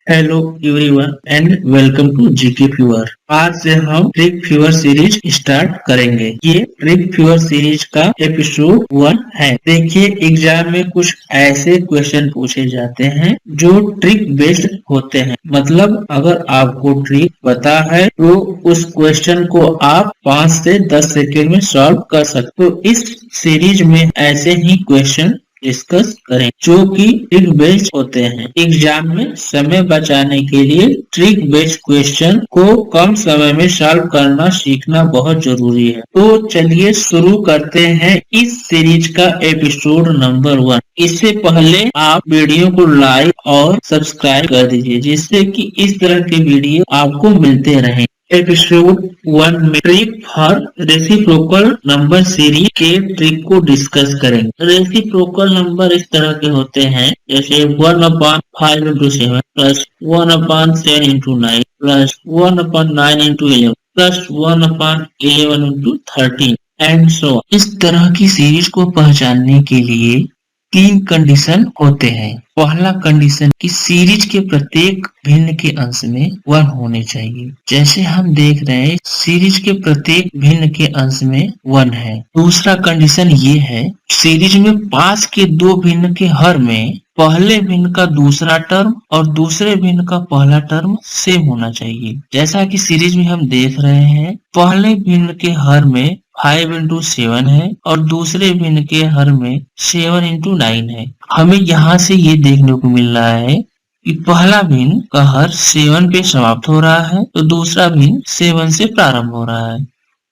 Hello everyone and welcome to GK फ्यूअर। आज से हम ट्रिक फ्यूअर सीरीज स्टार्ट करेंगे। ये ट्रिक फ्यूअर सीरीज का एपिसोड 1 है। देखिए, एग्जाम में कुछ ऐसे क्वेश्चन पूछे जाते हैं जो ट्रिक बेस्ड होते हैं। मतलब अगर आपको ट्रिक पता है तो उस क्वेश्चन को आप 5 से 10 सेकेंड में सॉल्व कर सकते हो। इस सीरीज में ऐसे ही क्वेश्चन डिस्कस करें जो कि ट्रिक बेस्ड होते हैं। एग्जाम में समय बचाने के लिए ट्रिक बेस्ड क्वेश्चन को कम समय में सॉल्व करना सीखना बहुत जरूरी है। तो चलिए शुरू करते हैं इस सीरीज का एपिसोड नंबर 1। इससे पहले आप वीडियो को लाइक और सब्सक्राइब कर दीजिए जिससे कि इस तरह के वीडियो आपको मिलते रहें। एपिसोड 1 में trick for reciprocal number series के ट्रिक को डिस्कस करेंगे। रेसिप्रोकल नंबर इस तरह के होते हैं जैसे 1/5 into 7 plus 1/10 into 9 plus 1/9 into 11 plus 1/11 into 13 and so. इस तरह की सीरीज को पहचानने के लिए 3 कंडीशन होते हैं। पहला कंडीशन कि सीरीज के प्रत्येक भिन्न के अंश में 1 होने चाहिए। जैसे हम देख रहे हैं सीरीज के प्रत्येक भिन्न के अंश में 1 है। दूसरा कंडीशन ये है सीरीज में पास के 2 भिन्न के हर में पहले भिन्न का दूसरा टर्म और दूसरे भिन्न का पहला टर्म सेम होना चाहिए। जैसा कि सीरीज में हम देख रहे हैं पहले भिन्न के हर में 5 into 7 है और दूसरे भिन्न के हर में 7 into 9 है। हमें यहाँ से ये देखने को मिल रहा है कि पहला भिन्न का हर 7 पे समाप्त हो रहा है तो दूसरा भिन्न 7 से प्रारंभ हो रहा है।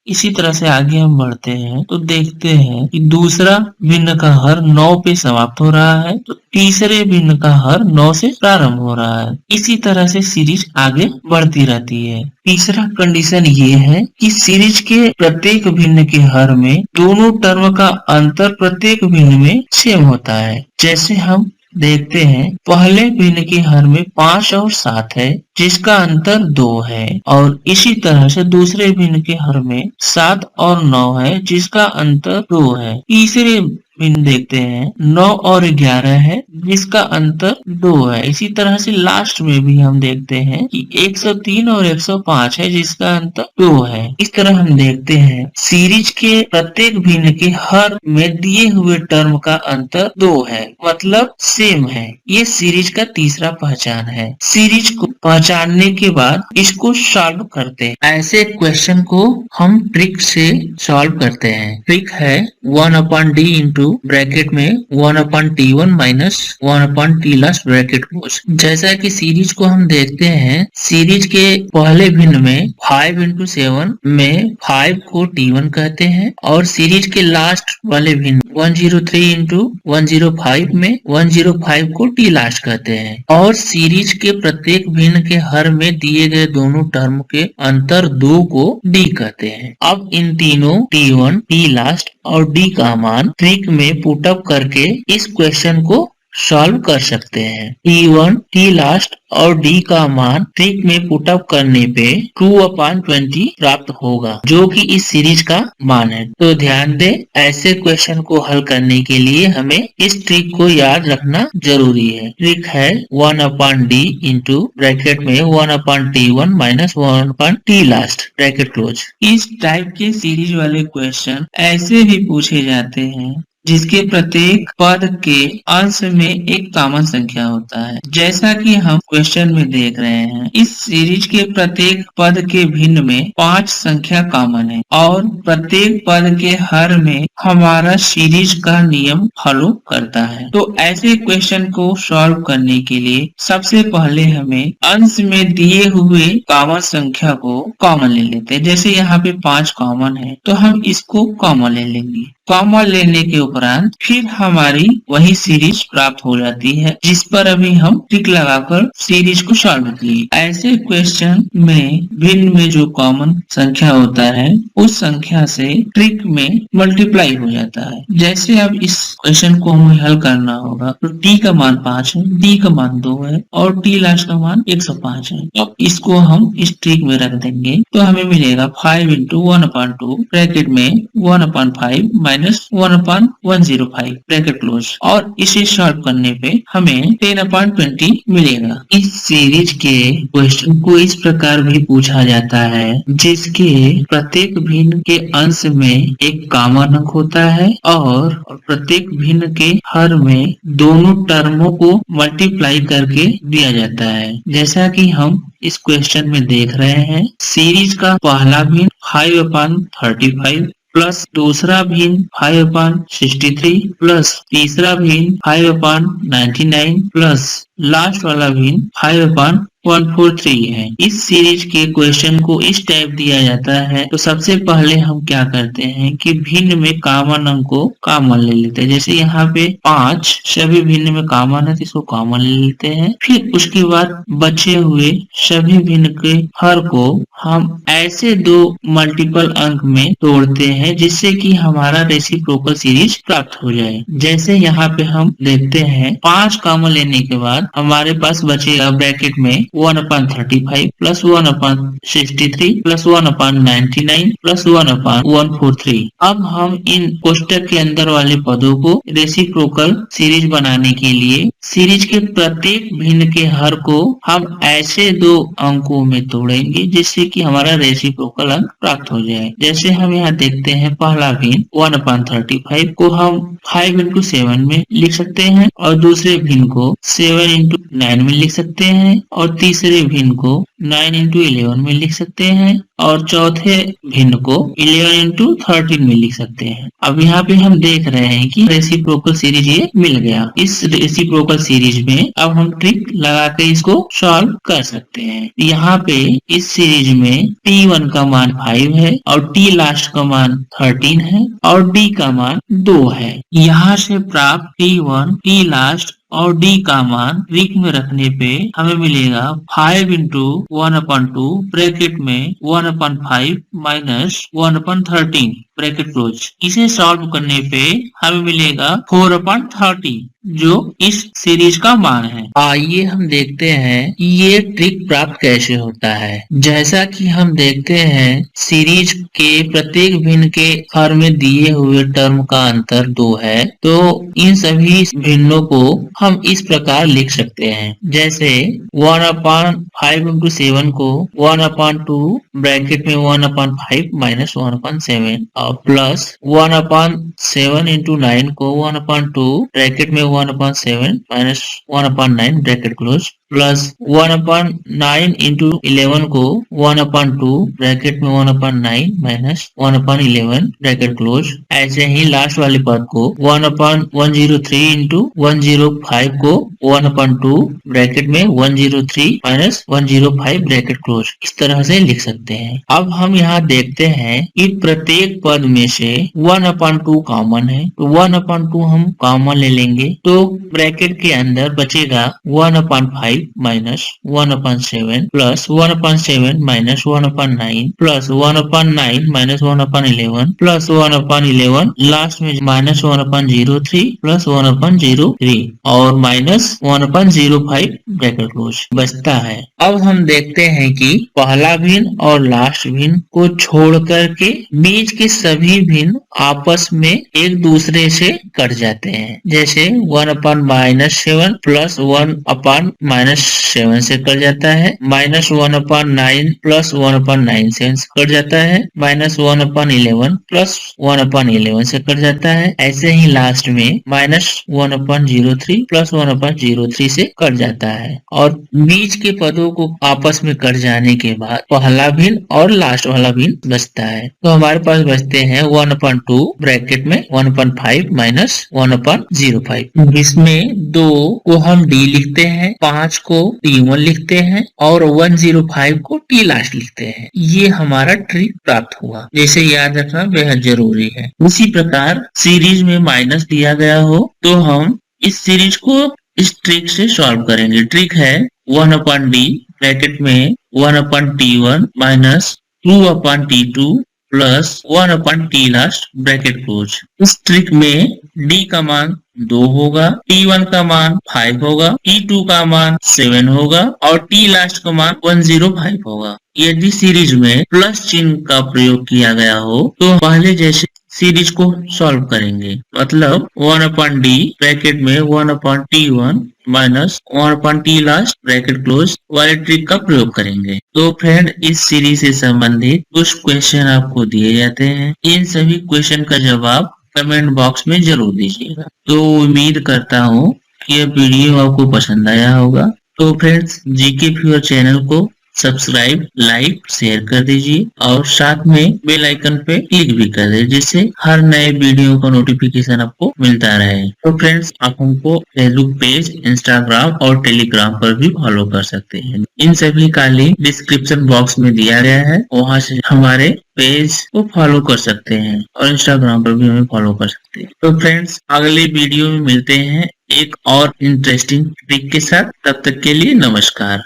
इसी तरह से आगे हम बढ़ते हैं तो देखते हैं कि दूसरा भिन्न का हर 9 पे समाप्त हो रहा है तो तीसरे भिन्न का हर 9 से प्रारंभ हो रहा है। इसी तरह से सीरीज आगे बढ़ती रहती है। तीसरा कंडीशन ये है कि सीरीज के प्रत्येक भिन्न के हर में दोनों टर्म का अंतर प्रत्येक भिन्न में सेम होता है। जैसे हम देखते हैं पहले भिन्न के हर में 5 और 7 है जिसका अंतर 2 है और इसी तरह से दूसरे भिन्न के हर में 7 और 9 है जिसका अंतर 2 है। तीसरे भिन्न देखते हैं 9 और 11 है जिसका अंतर 2 है। इसी तरह से लास्ट में भी हम देखते हैं कि 103 और 105 है जिसका अंतर 2 है। इस तरह हम देखते हैं सीरीज के प्रत्येक भिन्न के हर में दिए हुए टर्म का अंतर 2 है मतलब सेम है। ये सीरीज का तीसरा पहचान है। सीरीज को पहचानने के बाद इसको सॉल्व करते हैं। ऐसे क्वेश्चन को हम ट्रिक से सॉल्व करते हैं। ट्रिक है 1/d इंटू ब्रैकेट में 1/t1 minus 1/t last bracket close. जैसा कि सीरीज को हम देखते हैं सीरीज के पहले भिन्न में 5 into 7 में 5 को t1 कहते हैं और सीरीज के लास्ट वाले भिन्न 103 into 105 में 105 को t लास्ट कहते हैं और सीरीज के प्रत्येक भिन्न के हर में दिए गए दोनों टर्म के अंतर 2 को d कहते हैं। अब इन तीनों t1, t लास्ट और d का मान ट्रिक में पुट अप करके इस क्वेश्चन को सॉल्व कर सकते हैं। t1, t लास्ट और d का मान ट्रिक में पुट अप करने पे 2/20 प्राप्त होगा जो कि इस सीरीज का मान है। तो ध्यान दे ऐसे क्वेश्चन को हल करने के लिए हमें इस ट्रिक को याद रखना जरूरी है। ट्रिक है 1/d इंटू ब्रैकेट में 1/t1 minus 1/t last bracket close. इस टाइप के सीरीज वाले क्वेश्चन ऐसे भी पूछे जाते हैं जिसके प्रत्येक पद के अंश में एक कॉमन संख्या होता है। जैसा कि हम क्वेश्चन में देख रहे हैं इस सीरीज के प्रत्येक पद के भिन्न में 5 संख्या कॉमन है और प्रत्येक पद के हर में हमारा सीरीज का नियम फॉलो करता है। तो ऐसे क्वेश्चन को सॉल्व करने के लिए सबसे पहले हमें अंश में दिए हुए कॉमन संख्या को कॉमन ले लेते हैं। जैसे यहाँ पे 5 कॉमन है तो हम इसको कॉमन ले लेंगे। कॉमन लेने के उपरांत फिर हमारी वही सीरीज प्राप्त हो जाती है जिस पर अभी हम टिक लगाकर सीरीज को सॉल्व किए। ऐसे क्वेश्चन में भिन्न में जो कॉमन संख्या होता है उस संख्या से ट्रिक में मल्टीप्लाई हो जाता है। जैसे अब इस क्वेश्चन को हमें हल करना होगा तो t का मान 5 है, d का मान 2 है और t लास्ट का मान 105 है। अब इसको हम इस ट्रिक में रख देंगे तो हमें मिलेगा 5 into 1/2 ब्रैकेट में 1/5 -1/105 ब्रैकेट क्लोज, और इसे सॉल्व करने पे हमें 10/20 मिलेगा। इस सीरीज के क्वेश्चन को इस प्रकार भी पूछा जाता है जिसके प्रत्येक भिन्न के अंश में एक कॉमन अंक होता है और प्रत्येक भिन्न के हर में दोनों टर्मों को मल्टीप्लाई करके दिया जाता है। जैसा कि हम इस क्वेश्चन में देख रहे हैं, सीरीज का पहला भिन्न 5/35 प्लस दूसरा भिन्न 5/63 प्लस तीसरा भिन्न 5/99 प्लस लास्ट वाला भिन्न 5/143 है। इस सीरीज के क्वेश्चन को इस टाइप दिया जाता है तो सबसे पहले हम क्या करते हैं कि भिन्न में कॉमन अंक को कॉमन ले लेते हैं। जैसे यहाँ पे 5 सभी भिन्न में कॉमन है तो इसको कॉमन ले लेते हैं। फिर उसके बाद बचे हुए सभी भिन्न के हर को हम ऐसे दो मल्टीपल अंक में तोड़ते हैं जिससे कि हमारा रेसिप्रोकल सीरीज प्राप्त हो जाए। जैसे यहाँ पे हम देखते हैं 5 कॉमन लेने के बाद हमारे पास बचेगा ब्रैकेट में 1/35 प्लस 1/63 प्लस 1/99 प्लस 1/143। अब हम इन कोष्टक के अंदर वाले पदों को रेसिप्रोकल सीरीज बनाने के लिए सीरीज के प्रत्येक भिन्न के हर को हम ऐसे दो अंकों में तोड़ेंगे जिससे कि हमारा रेसिप्रोकल अंक प्राप्त हो जाए। जैसे हम यहाँ देखते हैं पहला भिन्न 1/35 को हम 5 into 7 में लिख सकते हैं और दूसरे भिन्न को 7 into 9 में लिख सकते हैं और तीसरे भिन्न को 9 into 11 में लिख सकते हैं और चौथे भिन्न को 11 into 13 में लिख सकते हैं। अब यहाँ पे हम देख रहे हैं कि रेसिप्रोकल सीरीज ये मिल गया। इस रेसिप्रोकल सीरीज में अब हम ट्रिक लगा के इसको सॉल्व कर सकते हैं। यहाँ पे इस सीरीज में T1 का मान 5 है और T लास्ट का मान 13 है और D का मान 2 है। यहाँ से प्राप्त T1, T लास्ट और D का मान ट्रिक में रखने पे हमें मिलेगा 5 into 1/2 ब्रैकेट में 1/5 माइनस 1/13 ब्रैकेट क्लोज। इसे सॉल्व करने पे हमें मिलेगा 4/30 जो इस सीरीज का मान है। आइए हम देखते हैं कि ये ट्रिक प्राप्त कैसे होता है। जैसा कि हम देखते हैं सीरीज के प्रत्येक भिन्न के हर में दिए हुए टर्म का अंतर 2 है, तो इन सभी भिन्नों को हम इस प्रकार लिख सकते हैं। जैसे 1/5 into 7 को 1/2 ब्रैकेट में 1/5 माइनस 1/7 और प्लस 1/7 into 9 को 1/2 ब्रैकेट में 1/7 minus 1/9 bracket close plus 1/9 into 11 को 1/2 ब्रैकेट में 1/9 माइनस 1/11 ब्रैकेट क्लोज। ऐसे ही लास्ट वाले पद को 1/103 into 105 को 1/2 ब्रैकेट में 103 माइनस 105 ब्रैकेट क्लोज इस तरह से लिख सकते हैं। अब हम यहाँ देखते हैं कि प्रत्येक पद में से 1/2 कॉमन है, तो 1/2 हम कॉमन ले लेंगे तो ब्रैकेट के अंदर बचेगा 1/5 minus 1/7 plus 1/7 minus 1/9 plus 1/9 minus 1/11 plus 1/11 last में माइनस 1/03 प्लस 1/03 और माइनस 1/05 ब्रैकेट क्लोज बचता है। अब हम देखते हैं कि पहला भिन्न और लास्ट भिन्न को छोड़ करके बीच के सभी भिन्न आपस में एक दूसरे से कट जाते हैं। जैसे 1/-7 प्लस 1/-7 से कट जाता है, माइनस 1/9 प्लस 1/9 से कट जाता है, माइनस 1/11 प्लस 1/11 से कट जाता है। ऐसे ही लास्ट में माइनस 1/03 प्लस 1/03 से कट जाता है और बीच के पदों को आपस में कट जाने के बाद पहला भिन्न और लास्ट वाला भिन्न बचता है। तो हमारे पास बचते हैं 1/2 ब्रैकेट में 1/5 माइनस 1/05। इसमें 2 को हम D लिखते हैं, 5 को T1 लिखते हैं और 105 को T लास्ट लिखते हैं। ये हमारा ट्रिक प्राप्त हुआ, जैसे याद रखना बेहद जरूरी है। उसी प्रकार सीरीज में माइनस दिया गया हो तो हम इस सीरीज को इस ट्रिक से सॉल्व करेंगे। ट्रिक है 1/D ब्रैकेट में 1/T1 minus 2/T2 plus 1/T last bracket close. इस ट्रिक में D का मान 2 होगा, T1 का मान 5 होगा, T2 का मान 7 होगा और T लास्ट का मान 105 होगा। यदि सीरीज में प्लस चिन्ह का प्रयोग किया गया हो तो पहले जैसे सीरीज को सॉल्व करेंगे। मतलब 1/d ब्रैकेट में 1/t1 minus 1/t last bracket close वाले ट्रिक का प्रयोग करेंगे। तो फ्रेंड, इस सीरीज से संबंधित कुछ क्वेश्चन आपको दिए जाते हैं। इन सभी क्वेश्चन का जवाब कमेंट बॉक्स में जरूर दीजिएगा। तो उम्मीद करता हूँ कि यह वीडियो आपको पसंद आया होगा। तो फ्रेंड्स, जीके फ्यूचर चैनल को सब्सक्राइब, लाइक, शेयर कर दीजिए और साथ में बेल आइकन पे क्लिक भी कर दीजिए, जिससे हर नए वीडियो का नोटिफिकेशन आपको मिलता रहे। तो फ्रेंड्स, आप हमको फेसबुक पेज, इंस्टाग्राम और टेलीग्राम पर भी फॉलो कर सकते हैं। इन सभी का लिंक डिस्क्रिप्शन बॉक्स में दिया गया है, वहाँ से हमारे पेज को फॉलो कर सकते हैं और इंस्टाग्राम पर भी हमें फॉलो कर सकते हैं। तो फ्रेंड्स, अगले वीडियो में मिलते हैं एक और इंटरेस्टिंग ट्रिक के साथ। तब तक के लिए नमस्कार।